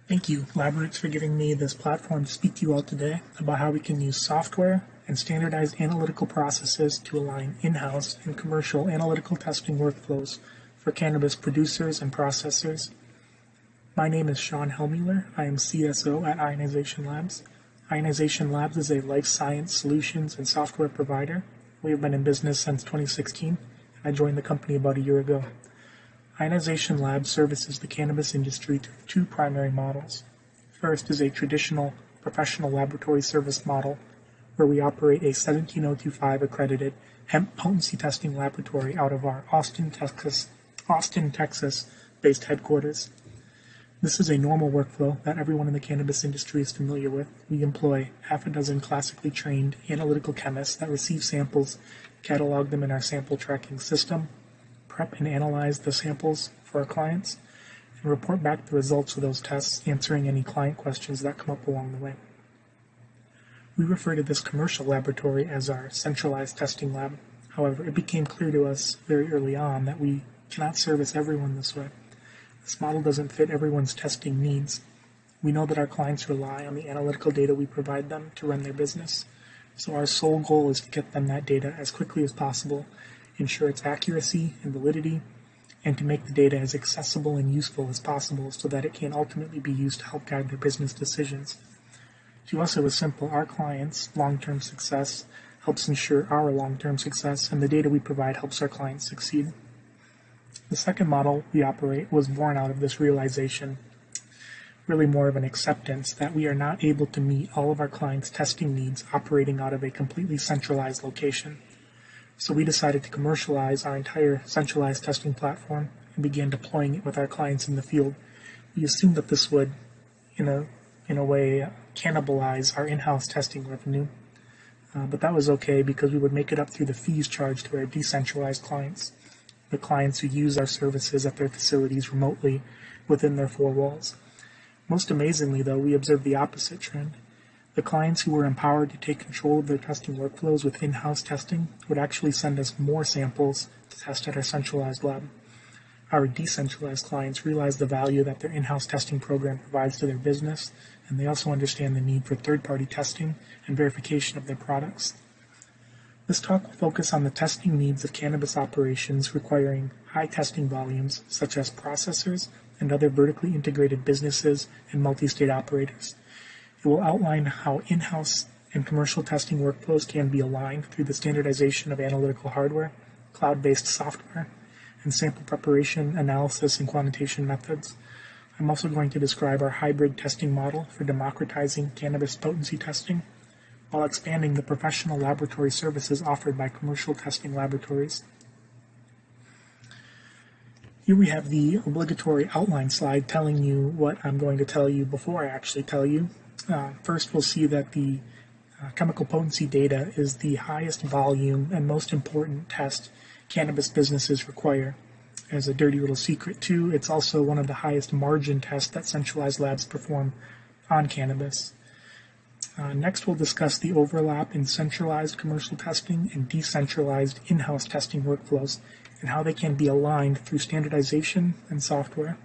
Thank you, Labyrinth, for giving me this platform to speak to you all today about how we can use software and standardized analytical processes to align in-house and commercial analytical testing workflows for cannabis producers and processors. My name is Shawn Helmueller. I am CSO at Ionization Labs. Ionization Labs is a life science solutions and software provider. We have been in business since 2016, and I joined the company about a year ago. Ionization Lab services the cannabis industry through two primary models. First is a traditional professional laboratory service model, where we operate a 17025 accredited hemp potency testing laboratory out of our Austin, Texas based headquarters. This is a normal workflow that everyone in the cannabis industry is familiar with. We employ half a dozen classically trained analytical chemists that receive samples, catalog them in our sample tracking system, prep and analyze the samples for our clients, and report back the results of those tests, answering any client questions that come up along the way. We refer to this commercial laboratory as our centralized testing lab. However, it became clear to us very early on that we cannot service everyone this way. This model doesn't fit everyone's testing needs. We know that our clients rely on the analytical data we provide them to run their business, so our sole goal is to get them that data as quickly as possible, ensure its accuracy and validity, and to make the data as accessible and useful as possible so that it can ultimately be used to help guide their business decisions. To us, it was simple. Our clients' long-term success helps ensure our long-term success, and the data we provide helps our clients succeed. The second model we operate was born out of this realization, really more of an acceptance that we are not able to meet all of our clients' testing needs operating out of a completely centralized location. So we decided to commercialize our entire centralized testing platform and began deploying it with our clients in the field. We assumed that this would, in a way, cannibalize our in-house testing revenue, but that was okay because we would make it up through the fees charged to our decentralized clients, the clients who use our services at their facilities remotely within their four walls. Most amazingly, though, we observed the opposite trend. The clients who were empowered to take control of their testing workflows with in-house testing would actually send us more samples to test at our centralized lab. Our decentralized clients realize the value that their in-house testing program provides to their business, and they also understand the need for third-party testing and verification of their products. This talk will focus on the testing needs of cannabis operations requiring high testing volumes, such as processors and other vertically integrated businesses and multi-state operators. It will outline how in-house and commercial testing workflows can be aligned through the standardization of analytical hardware, cloud-based software, and sample preparation, analysis, and quantitation methods. I'm also going to describe our hybrid testing model for democratizing cannabis potency testing, while expanding the professional laboratory services offered by commercial testing laboratories. Here we have the obligatory outline slide telling you what I'm going to tell you before I actually tell you. First, we'll see that the chemical potency data is the highest volume and most important test cannabis businesses require. As a dirty little secret, too, it's also one of the highest margin tests that centralized labs perform on cannabis. Next, we'll discuss the overlap in centralized commercial testing and decentralized in-house testing workflows and how they can be aligned through standardization and software.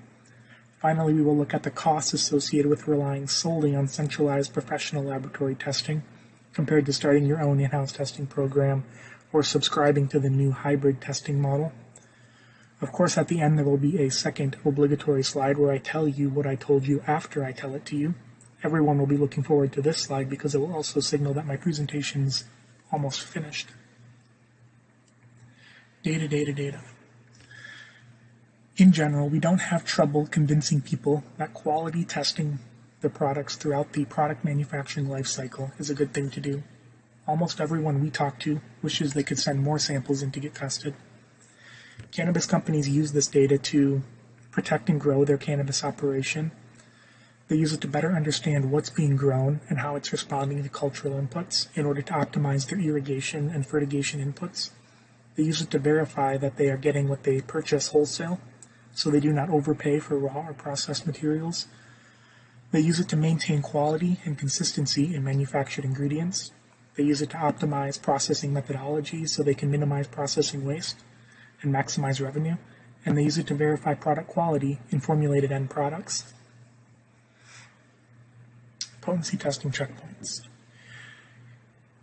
Finally, we will look at the costs associated with relying solely on centralized professional laboratory testing compared to starting your own in-house testing program or subscribing to the new hybrid testing model. Of course, at the end, there will be a second obligatory slide where I tell you what I told you after I tell it to you. Everyone will be looking forward to this slide because it will also signal that my presentation's almost finished. Data. In general, we don't have trouble convincing people that quality testing their products throughout the product manufacturing life cycle is a good thing to do. Almost everyone we talk to wishes they could send more samples in to get tested. Cannabis companies use this data to protect and grow their cannabis operation. They use it to better understand what's being grown and how it's responding to cultural inputs in order to optimize their irrigation and fertigation inputs. They use it to verify that they are getting what they purchase wholesale, so they do not overpay for raw or processed materials. They use it to maintain quality and consistency in manufactured ingredients. They use it to optimize processing methodologies so they can minimize processing waste and maximize revenue. And they use it to verify product quality in formulated end products. potency testing checkpoints.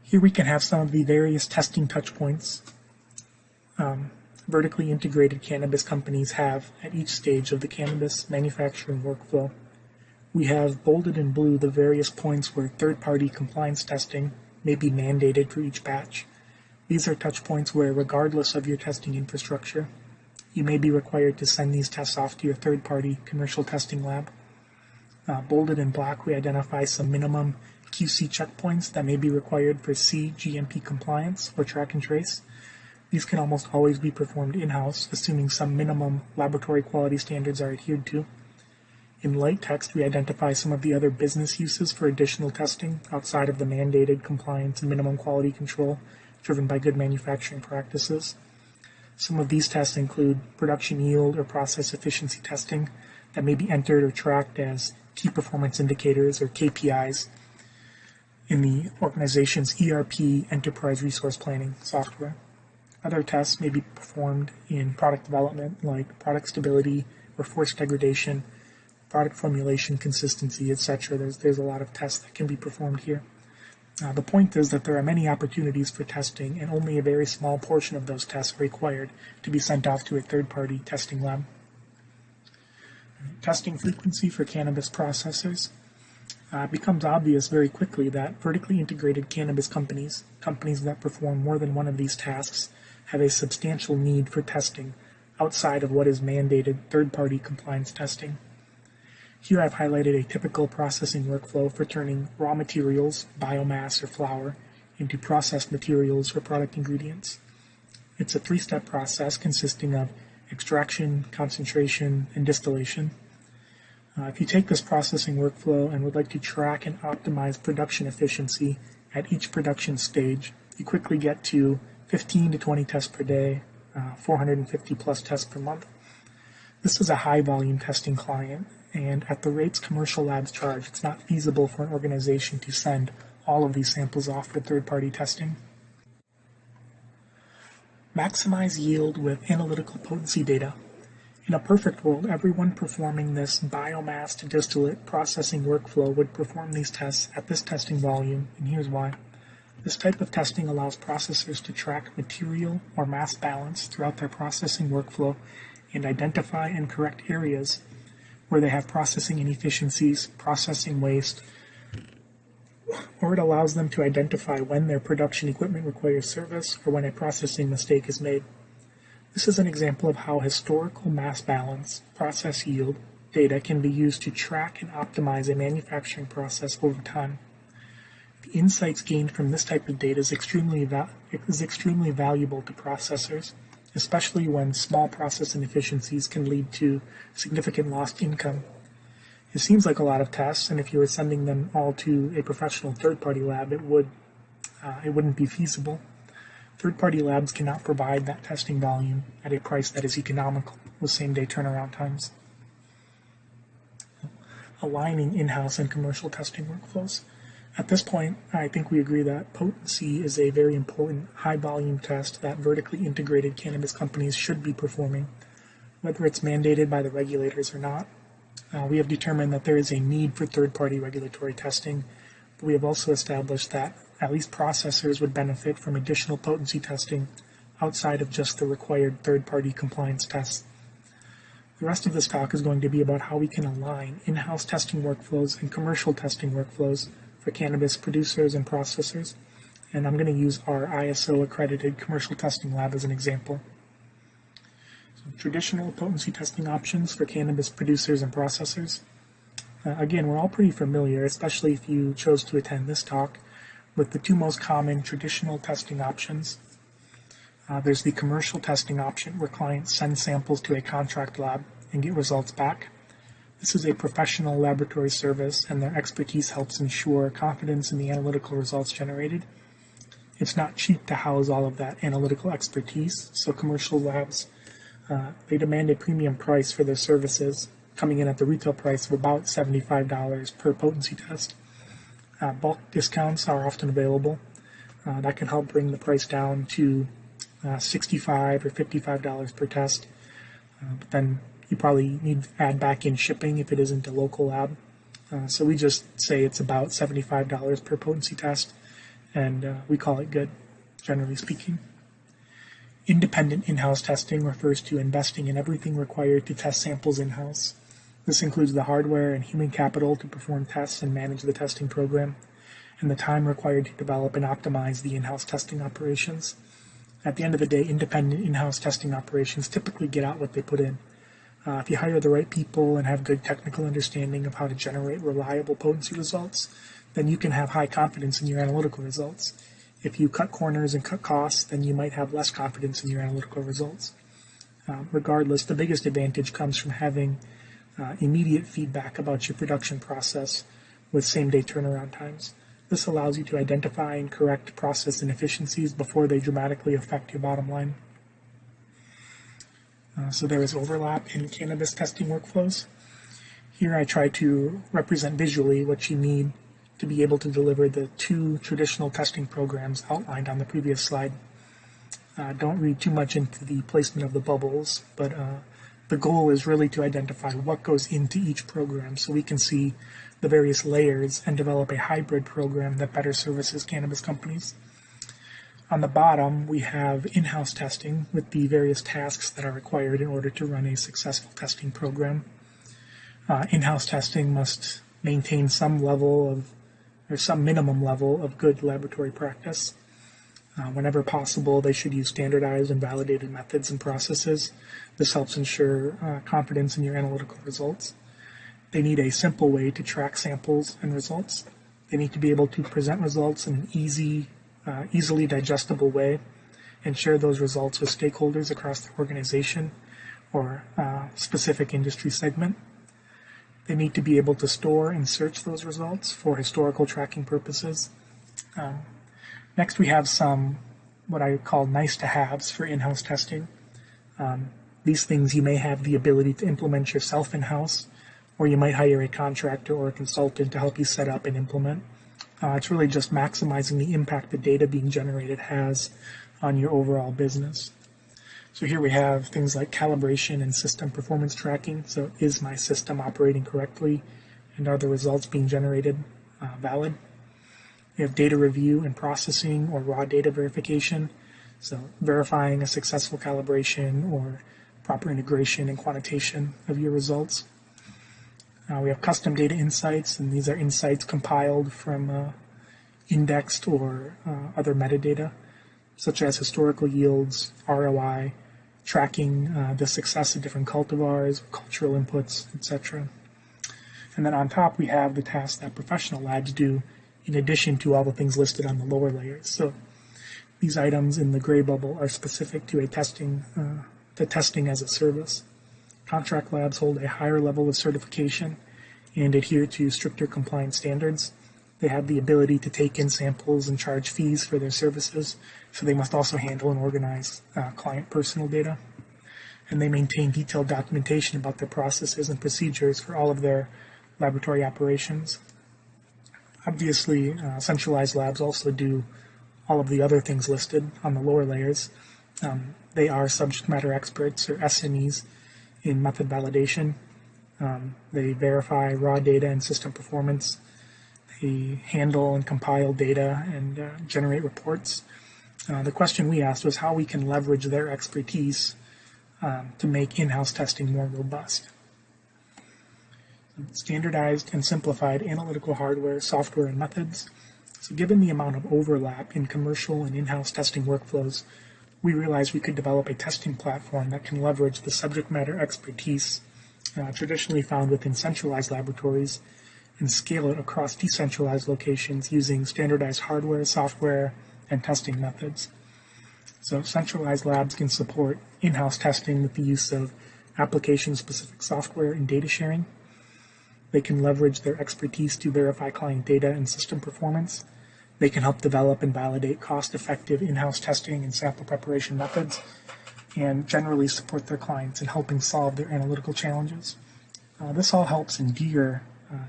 Here we can have some of the various testing touchpoints vertically integrated cannabis companies have at each stage of the cannabis manufacturing workflow. We have bolded in blue the various points where third-party compliance testing may be mandated for each batch. These are touchpoints where, regardless of your testing infrastructure, you may be required to send these tests off to your third-party commercial testing lab. Bolded in black, we identify some minimum QC checkpoints that may be required for CGMP compliance or track and trace. These can almost always be performed in-house, assuming some minimum laboratory quality standards are adhered to. In light text, we identify some of the other business uses for additional testing outside of the mandated compliance and minimum quality control driven by good manufacturing practices. Some of these tests include production yield or process efficiency testing that may be entered or tracked as key performance indicators or KPIs in the organization's ERP enterprise resource planning software. Other tests may be performed in product development like product stability or force degradation, product formulation consistency, etc. There's a lot of tests that can be performed here. The point is that there are many opportunities for testing, and only a very small portion of those tests are required to be sent off to a third-party testing lab. Testing frequency for cannabis processors. It becomes obvious very quickly that vertically integrated cannabis companies that perform more than one of these tasks, have a substantial need for testing outside of what is mandated third-party compliance testing. Here I've highlighted a typical processing workflow for turning raw materials, biomass or flour, into processed materials or product ingredients. It's a three-step process consisting of extraction, concentration, and distillation. If you take this processing workflow and would like to track and optimize production efficiency at each production stage, you quickly get to 15 to 20 tests per day, 450 plus tests per month. This is a high volume testing client, and at the rates commercial labs charge, it's not feasible for an organization to send all of these samples off for third-party testing. Maximize yield with analytical potency data. In a perfect world, everyone performing this biomass to distillate processing workflow would perform these tests at this testing volume, and here's why. This type of testing allows processors to track material or mass balance throughout their processing workflow and identify and correct areas where they have processing inefficiencies, processing waste, or it allows them to identify when their production equipment requires service or when a processing mistake is made. This is an example of how historical mass balance, process yield, data can be used to track and optimize a manufacturing process over time. The insights gained from this type of data is extremely valuable to processors, especially when small process inefficiencies can lead to significant lost income. It seems like a lot of tests, and if you were sending them all to a professional third-party lab, it wouldn't be feasible. Third-party labs cannot provide that testing volume at a price that is economical with same-day turnaround times. Aligning in-house and commercial testing workflows. At this point, I think we agree that potency is a very important high-volume test that vertically integrated cannabis companies should be performing, whether it's mandated by the regulators or not. We have determined that there is a need for third-party regulatory testing, but we have also established that at least processors would benefit from additional potency testing outside of just the required third-party compliance tests. The rest of this talk is going to be about how we can align in-house testing workflows and commercial testing workflows for cannabis producers and processors, and I'm going to use our ISO accredited commercial testing lab as an example. So, traditional potency testing options for cannabis producers and processors. Again, we're all pretty familiar, especially if you chose to attend this talk, with the two most common traditional testing options. There's the commercial testing option, where clients send samples to a contract lab and get results back. This is a professional laboratory service, and their expertise helps ensure confidence in the analytical results generated. It's not cheap to house all of that analytical expertise, so commercial labs, they demand a premium price for their services, coming in at the retail price of about $75 per potency test. Bulk discounts are often available. That can help bring the price down to $65 or $55 per test, but then you probably need to add back in shipping if it isn't a local lab. So we just say it's about $75 per potency test, and we call it good, generally speaking. Independent in-house testing refers to investing in everything required to test samples in-house. This includes the hardware and human capital to perform tests and manage the testing program, and the time required to develop and optimize the in-house testing operations. At the end of the day, independent in-house testing operations typically get out what they put in. If you hire the right people and have good technical understanding of how to generate reliable potency results, then you can have high confidence in your analytical results. If you cut corners and cut costs, then you might have less confidence in your analytical results. Regardless, the biggest advantage comes from having immediate feedback about your production process with same-day turnaround times. This allows you to identify and correct process inefficiencies before they dramatically affect your bottom line. So there is overlap in cannabis testing workflows. Here I try to represent visually what you need to be able to deliver the two traditional testing programs outlined on the previous slide. Don't read too much into the placement of the bubbles, but the goal is really to identify what goes into each program so we can see the various layers and develop a hybrid program that better services cannabis companies. On the bottom, we have in-house testing with the various tasks that are required in order to run a successful testing program. In-house testing must maintain some minimum level of good laboratory practice. Whenever possible, they should use standardized and validated methods and processes. This helps ensure confidence in your analytical results. They need a simple way to track samples and results. They need to be able to present results in an easily digestible way and share those results with stakeholders across the organization or specific industry segment. They need to be able to store and search those results for historical tracking purposes. Next, we have some what I call nice-to-haves for in-house testing. These things you may have the ability to implement yourself in-house, or you might hire a contractor or a consultant to help you set up and implement. It's really just maximizing the impact the data being generated has on your overall business. So here we have things like calibration and system performance tracking. So is my system operating correctly, and are the results being generated valid? We have data review and processing or raw data verification. So verifying a successful calibration or proper integration and quantitation of your results. We have custom data insights, and these are insights compiled from indexed or other metadata, such as historical yields, ROI, tracking the success of different cultivars, cultural inputs, etc. And then on top, we have the tasks that professional labs do in addition to all the things listed on the lower layers. So these items in the gray bubble are specific to testing as a service. Contract labs hold a higher level of certification and adhere to stricter compliance standards. They have the ability to take in samples and charge fees for their services, so they must also handle and organize client personal data. And they maintain detailed documentation about their processes and procedures for all of their laboratory operations. Obviously, centralized labs also do all of the other things listed on the lower layers. They are subject matter experts, or SMEs, in method validation. They verify raw data and system performance. They handle and compile data and generate reports. The question we asked was how we can leverage their expertise to make in-house testing more robust. Standardized and simplified analytical hardware, software, and methods. So given the amount of overlap in commercial and in-house testing workflows, we realized we could develop a testing platform that can leverage the subject matter expertise traditionally found within centralized laboratories and scale it across decentralized locations using standardized hardware, software, and testing methods. So centralized labs can support in-house testing with the use of application-specific software and data sharing. They can leverage their expertise to verify client data and system performance. They can help develop and validate cost-effective in-house testing and sample preparation methods, and generally support their clients in helping solve their analytical challenges. This all helps endear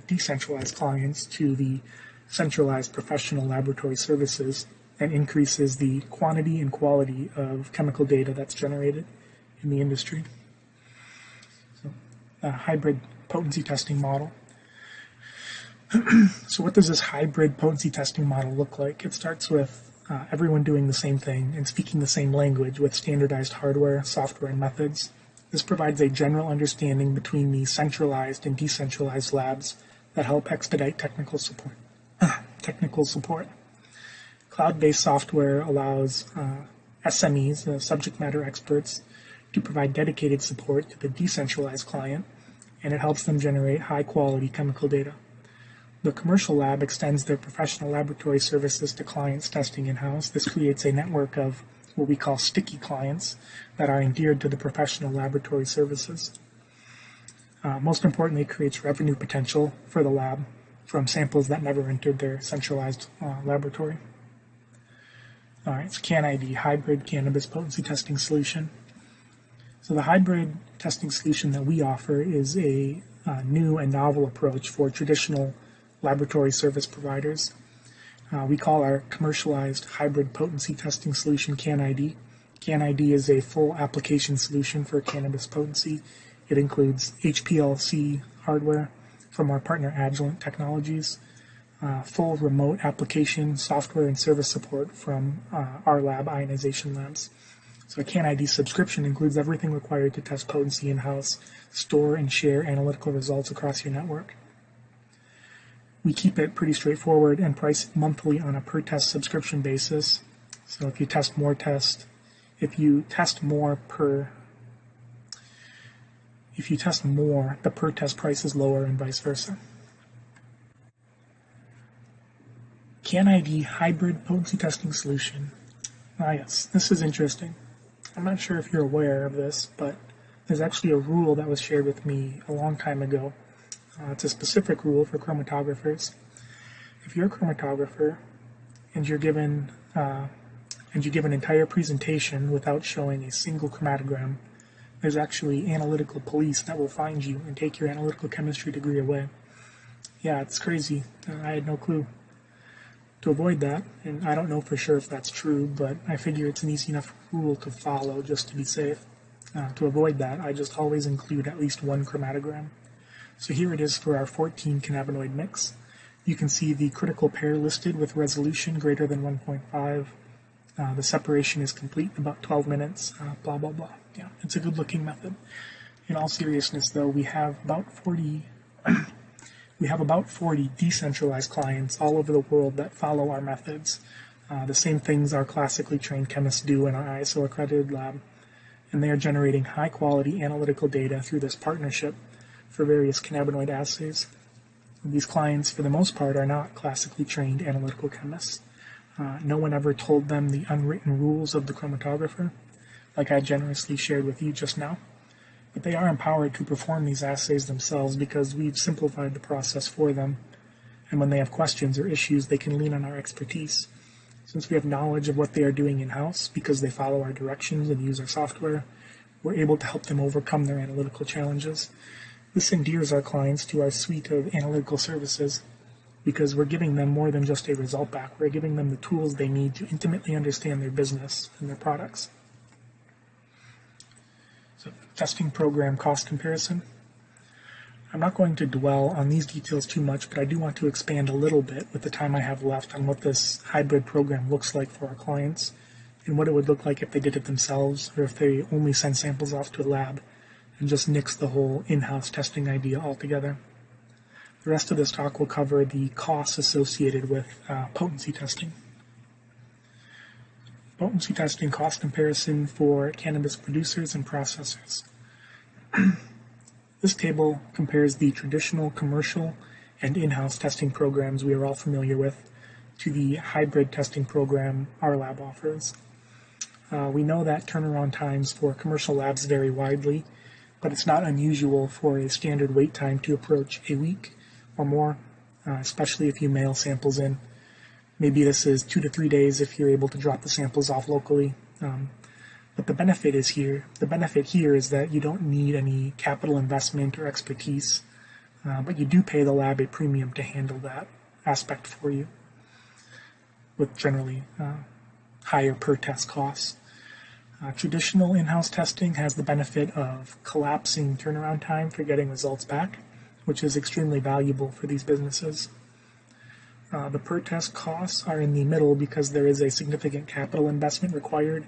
decentralized clients to the centralized professional laboratory services and increases the quantity and quality of chemical data that's generated in the industry. So, a hybrid potency testing model. So what does this hybrid potency testing model look like? It starts with everyone doing the same thing and speaking the same language with standardized hardware, software, and methods. This provides a general understanding between the centralized and decentralized labs that help expedite technical support. Cloud-based software allows SMEs, subject matter experts, to provide dedicated support to the decentralized client, and it helps them generate high-quality chemical data. The commercial lab extends their professional laboratory services to clients testing in-house. This creates a network of what we call sticky clients that are endeared to the professional laboratory services. Most importantly, it creates revenue potential for the lab from samples that never entered their centralized laboratory. All right, it's CanID, Hybrid Cannabis Potency Testing Solution. So the hybrid testing solution that we offer is a new and novel approach for traditional laboratory service providers. We call our commercialized hybrid potency testing solution CanID. CanID is a full application solution for cannabis potency. It includes HPLC hardware from our partner Agilent Technologies, full remote application software and service support from our lab, Ionization Labs. So a CanID subscription includes everything required to test potency in-house, store and share analytical results across your network. We keep it pretty straightforward and price it monthly on a per test subscription basis. So if you test more, the per test price is lower and vice versa. CanID Hybrid Potency Testing Solution. Ah yes, this is interesting. I'm not sure if you're aware of this, but there's actually a rule that was shared with me a long time ago. It's a specific rule for chromatographers. If you're a chromatographer and you give an entire presentation without showing a single chromatogram, there's actually analytical police that will find you and take your analytical chemistry degree away. Yeah, it's crazy. I had no clue. To avoid that, and I don't know for sure if that's true, but I figure it's an easy enough rule to follow just to be safe. To avoid that, I just always include at least one chromatogram. So here it is for our 14 cannabinoid mix. You can see the critical pair listed with resolution greater than 1.5. The separation is complete in about 12 minutes, blah, blah, blah. Yeah, it's a good looking method. In all seriousness though, we have about 40 decentralized clients all over the world that follow our methods. The same things our classically trained chemists do in our ISO accredited lab. And they are generating high quality analytical data through this partnership for various cannabinoid assays. These clients, for the most part, are not classically trained analytical chemists. No one ever told them the unwritten rules of the chromatographer, like I generously shared with you just now. But they are empowered to perform these assays themselves because we've simplified the process for them. And when they have questions or issues, they can lean on our expertise. Since we have knowledge of what they are doing in-house because they follow our directions and use our software, we're able to help them overcome their analytical challenges. This endears our clients to our suite of analytical services because we're giving them more than just a result back. We're giving them the tools they need to intimately understand their business and their products. So, testing program cost comparison. I'm not going to dwell on these details too much, but I do want to expand a little bit with the time I have left on what this hybrid program looks like for our clients and what it would look like if they did it themselves or if they only send samples off to a lab and just nix the whole in-house testing idea altogether. The rest of this talk will cover the costs associated with potency testing. Potency testing cost comparison for cannabis producers and processors. This table compares the traditional commercial and in-house testing programs we are all familiar with to the hybrid testing program our lab offers. We know that turnaround times for commercial labs vary widely, but it's not unusual for a standard wait time to approach a week or more, especially if you mail samples in. Maybe this is 2 to 3 days if you're able to drop the samples off locally. But the benefit here is that you don't need any capital investment or expertise, but you do pay the lab a premium to handle that aspect for you, with generally higher per test costs. Traditional in-house testing has the benefit of collapsing turnaround time for getting results back, which is extremely valuable for these businesses. The per test costs are in the middle because there is a significant capital investment required,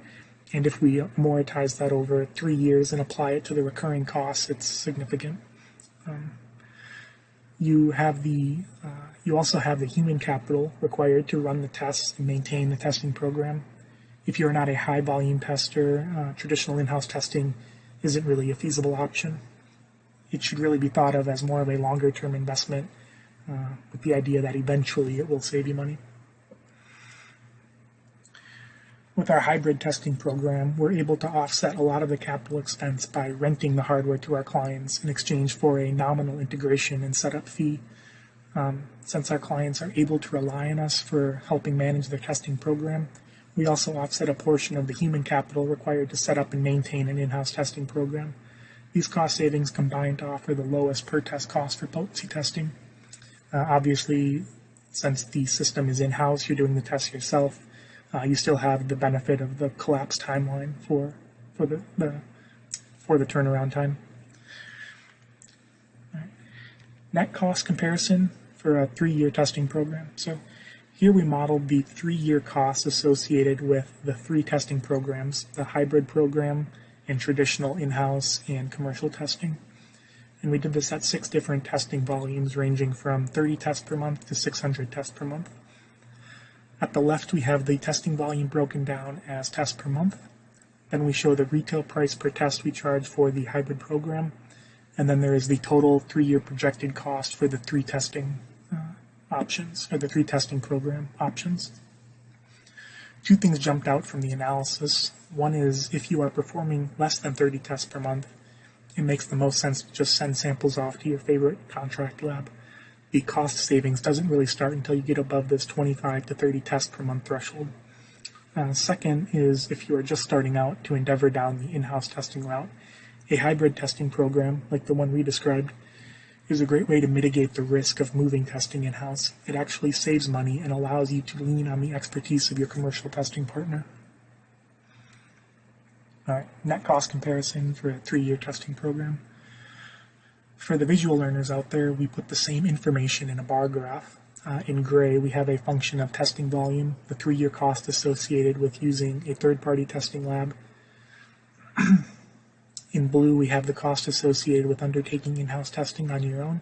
and if we amortize that over 3 years and apply it to the recurring costs, it's significant. You also have the human capital required to run the tests and maintain the testing program. If you're not a high volume tester, traditional in-house testing isn't really a feasible option. It should really be thought of as more of a longer term investment with the idea that eventually it will save you money. With our hybrid testing program, we're able to offset a lot of the capital expense by renting the hardware to our clients in exchange for a nominal integration and setup fee. Since our clients are able to rely on us for helping manage their testing program, we also offset a portion of the human capital required to set up and maintain an in-house testing program. These cost savings combine to offer the lowest per test cost for potency testing. Obviously, since the system is in-house, you're doing the tests yourself, you still have the benefit of the collapsed timeline for the turnaround time. Right. Net cost comparison for a 3-year testing program. So here we modeled the 3-year costs associated with the 3 testing programs, the hybrid program and traditional in-house and commercial testing. And we did this at 6 different testing volumes ranging from 30 tests per month to 600 tests per month. At the left, we have the testing volume broken down as tests per month. Then we show the retail price per test we charge for the hybrid program. And then there is the total 3-year projected cost for the 3 testing options, or the 3 testing program options. 2 things jumped out from the analysis. One is if you are performing less than 30 tests per month, it makes the most sense to just send samples off to your favorite contract lab. The cost savings doesn't really start until you get above this 25 to 30 tests per month threshold. Second is if you are just starting out to endeavor down the in-house testing route, a hybrid testing program like the one we described is a great way to mitigate the risk of moving testing in-house. It actually saves money and allows you to lean on the expertise of your commercial testing partner. All right, net cost comparison for a 3-year testing program. For the visual learners out there, we put the same information in a bar graph. In gray, we have a function of testing volume, the 3-year cost associated with using a third-party testing lab. In blue, we have the cost associated with undertaking in-house testing on your own.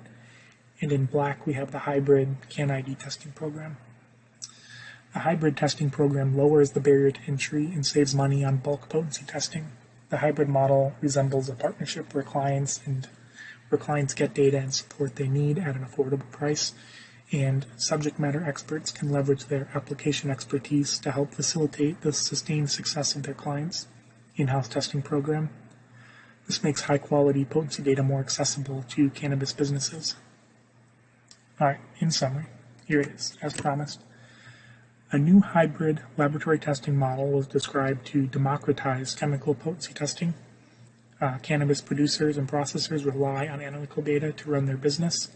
And in black, we have the hybrid CanID testing program. A hybrid testing program lowers the barrier to entry and saves money on bulk potency testing. The hybrid model resembles a partnership where clients get data and support they need at an affordable price, and subject matter experts can leverage their application expertise to help facilitate the sustained success of their clients' in-house testing program. This makes high-quality potency data more accessible to cannabis businesses. All right, in summary, here it is, as promised. A new hybrid laboratory testing model was described to democratize chemical potency testing. Cannabis producers and processors rely on analytical data to run their business.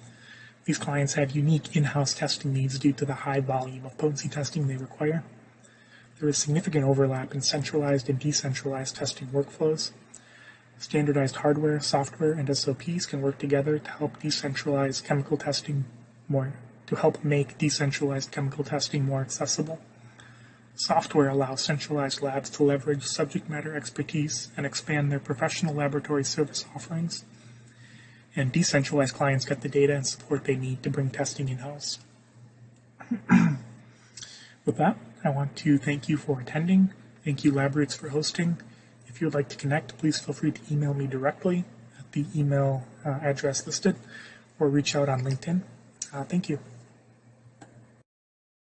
These clients have unique in-house testing needs due to the high volume of potency testing they require. There is significant overlap in centralized and decentralized testing workflows. Standardized hardware, software, and SOPs can work together to help make decentralized chemical testing more accessible. Software allows centralized labs to leverage subject matter expertise and expand their professional laboratory service offerings. And decentralized clients get the data and support they need to bring testing in-house. With that, I want to thank you for attending. Thank you, LabRoots, for hosting. If you would like to connect, please feel free to email me directly at the email address listed or reach out on LinkedIn. Thank you.